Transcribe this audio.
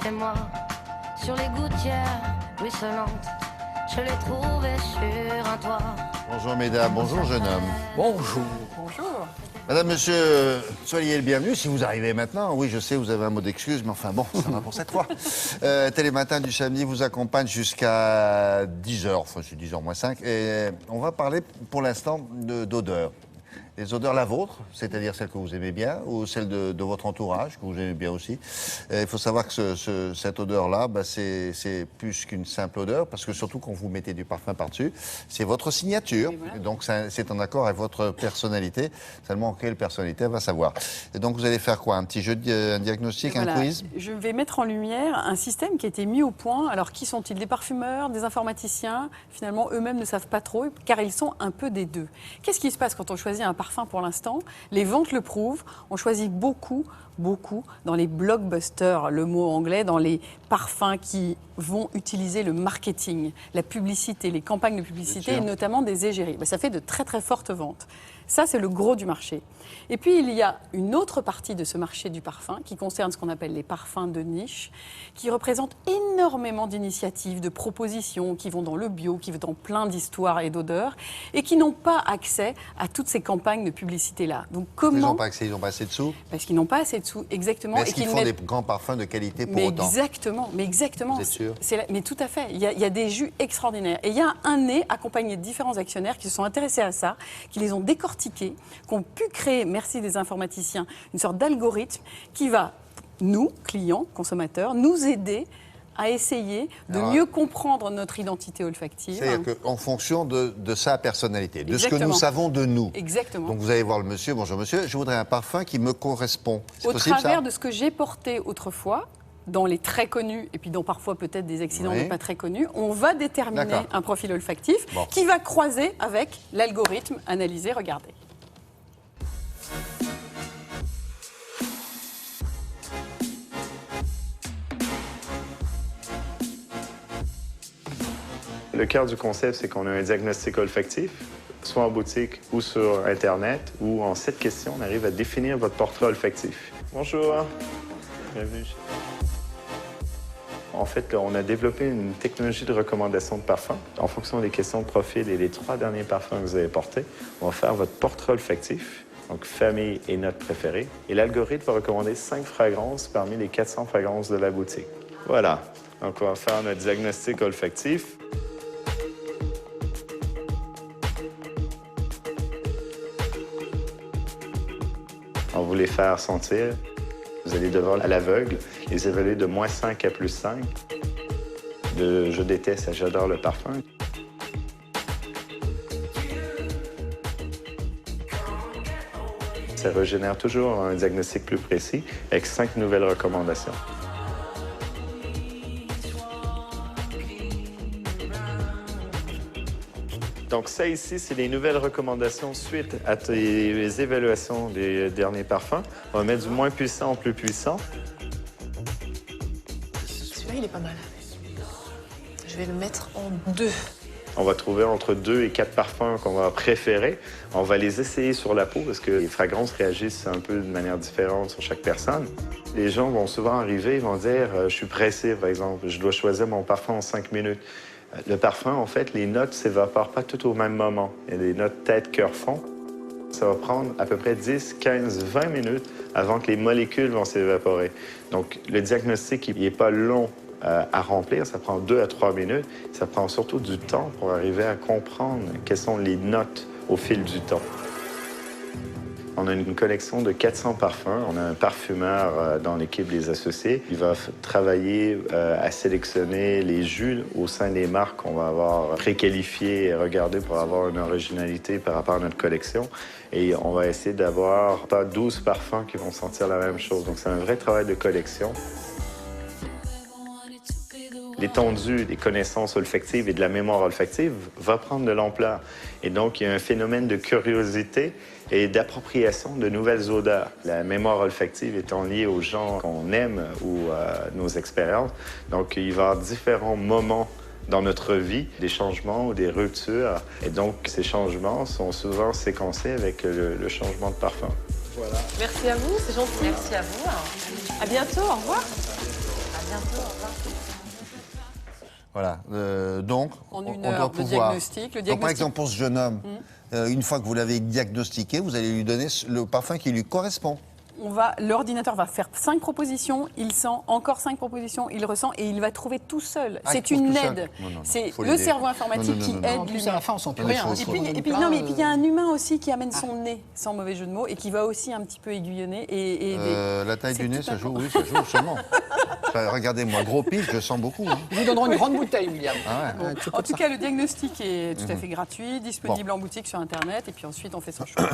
chez moi, sur les gouttières ruisselantes, je l'ai trouvé sur un toit. Bonjour mesdames, bonjour jeune homme. Bonjour. Bonjour. Madame, monsieur, soyez le bienvenu si vous arrivez maintenant. Oui, je sais, vous avez un mot d'excuse, mais enfin bon, ça va pour cette fois. Télématin du samedi vous accompagne jusqu'à 10h, enfin c'est 10h moins 5. Et on va parler pour l'instant d'odeurs. Les odeurs, la vôtre, c'est-à-dire celle que vous aimez bien, ou celle de votre entourage, que vous aimez bien aussi. Il faut savoir que cette odeur-là, bah, c'est plus qu'une simple odeur, parce que surtout quand vous mettez du parfum par-dessus, c'est votre signature. Oui, voilà. Donc c'est en accord avec votre personnalité. Seulement quelle personnalité, elle va savoir. Et donc vous allez faire quoi? Un petit jeu, un diagnostic, Voilà. un quiz? Je vais mettre en lumière un système qui a été mis au point. Alors, qui sont-ils? Des parfumeurs, des informaticiens? Finalement, eux-mêmes ne savent pas trop, car ils sont un peu des deux. Qu'est-ce qui se passe quand on choisit un parfum pour l'instant? Les ventes le prouvent. On choisit beaucoup dans les blockbusters, le mot anglais, dans les parfums qui vont utiliser le marketing, la publicité, les campagnes de publicité, et notamment des égéries. Ça fait de très très fortes ventes. Ça, c'est le gros du marché. Et puis, il y a une autre partie de ce marché du parfum qui concerne ce qu'on appelle les parfums de niche, qui représentent énormément d'initiatives, de propositions qui vont dans le bio, qui vont dans plein d'histoires et d'odeurs, et qui n'ont pas accès à toutes ces campagnes de publicité-là. Donc, comment... Ils n'ont pas accès, ils n'ont pas assez de sous? Parce qu'ils n'ont pas assez de sous, exactement. Mais est-ce qu'ils font des grands parfums de qualité pour autant? Exactement. Vous êtes sûr? Mais tout à fait. Il y a des jus extraordinaires. Et il y a un nez accompagné de différents actionnaires qui se sont intéressés à ça, qui les ont décortiqués, qui ont pu créer, merci des informaticiens, une sorte d'algorithme qui va, nous, clients, consommateurs, nous aider à essayer de mieux comprendre notre identité olfactive. C'est-à-dire qu'en fonction de sa personnalité, de ce que Exactement. nous savons de nous. Exactement. Donc vous allez voir le monsieur, bonjour monsieur, je voudrais un parfum qui me correspond. C'est Au possible, travers ça? de ce que j'ai porté autrefois, dans les très connus, et puis dans parfois peut-être des accidents Oui. pas très connus, on va déterminer D'accord. un profil olfactif qui va croiser avec l'algorithme analysé. Regardez. Le cœur du concept, c'est qu'on a un diagnostic olfactif, soit en boutique ou sur Internet, où en 7 questions, on arrive à définir votre portrait olfactif. Bonjour, bienvenue. En fait, là, on a développé une technologie de recommandation de parfum. En fonction des questions de profil et les 3 derniers parfums que vous avez portés, on va faire votre portrait olfactif, donc famille et note préférée. Et l'algorithme va recommander 5 fragrances parmi les 400 fragrances de la boutique. Voilà, donc on va faire notre diagnostic olfactif. On va les faire sentir. Vous allez devoir, à l'aveugle, les évaluer de -5 à +5. De je déteste à j'adore le parfum. Ça régénère toujours un diagnostic plus précis avec 5 nouvelles recommandations. Donc ça ici, c'est les nouvelles recommandations suite à tes évaluations des derniers parfums. On va mettre du moins puissant au plus puissant. Celui-là, il est pas mal. Je vais le mettre en 2. On va trouver entre 2 et 4 parfums qu'on va préférer. On va les essayer sur la peau parce que les fragrances réagissent un peu de manière différente sur chaque personne. Les gens vont souvent arriver, ils vont dire « Je suis pressé, par exemple, je dois choisir mon parfum en 5 minutes ». Le parfum, en fait, les notes ne s'évaporent pas toutes au même moment. Il y a des notes tête, cœur, fond. Ça va prendre à peu près 10, 15, 20 minutes avant que les molécules vont s'évaporer. Donc, le diagnostic, il n'est pas long à remplir. Ça prend 2 à 3 minutes. Ça prend surtout du temps pour arriver à comprendre quelles sont les notes au fil du temps. On a une collection de 400 parfums. On a un parfumeur dans l'équipe des associés. Il va travailler à sélectionner les jus au sein des marques qu'on va avoir préqualifiées et regardées pour avoir une originalité par rapport à notre collection. Et on va essayer d'avoir pas 12 parfums qui vont sentir la même chose. Donc c'est un vrai travail de collection. L'étendue des connaissances olfactives et de la mémoire olfactive va prendre de l'ampleur. Et donc, il y a un phénomène de curiosité et d'appropriation de nouvelles odeurs. La mémoire olfactive étant liée aux gens qu'on aime ou à nos expériences. Donc, il va y avoir différents moments dans notre vie, des changements ou des ruptures. Et donc, ces changements sont souvent séquencés avec le changement de parfum. Voilà. Merci à vous, c'est gentil. Merci à vous. À bientôt, au revoir. À bientôt, au revoir. Voilà. Donc, En une on heure doit de pouvoir. diagnostic. Le Donc, par diagnostic- exemple, pour ce jeune homme, une fois que vous l'avez diagnostiqué, vous allez lui donner le parfum qui lui correspond. L'ordinateur va faire 5 propositions, il sent encore 5 propositions, il ressent et il va trouver tout seul. Ah, il C'est trouve une tout seul. aide. Non, non, non, C'est faut le l'aider. cerveau informatique Non, non, qui non, non. aide En plus, à l'humain. la fin, on sent plus Mais rien. faut- hein. faut- Et puis, non, mais puis il y a un humain aussi qui amène son nez, sans mauvais jeu de mots, et qui va aussi un petit peu aiguillonner et aider. La taille C'est du nez, tout ça un- joue, oui, ça joue sûrement. Enfin, regardez-moi, gros pif, je sens beaucoup. Hein. Nous vous donnerons une grande bouteille, William. Ah ouais. Tu En peux tout ça. cas, le diagnostic est tout à fait gratuit, disponible en boutique sur Internet, et puis ensuite on fait son choix.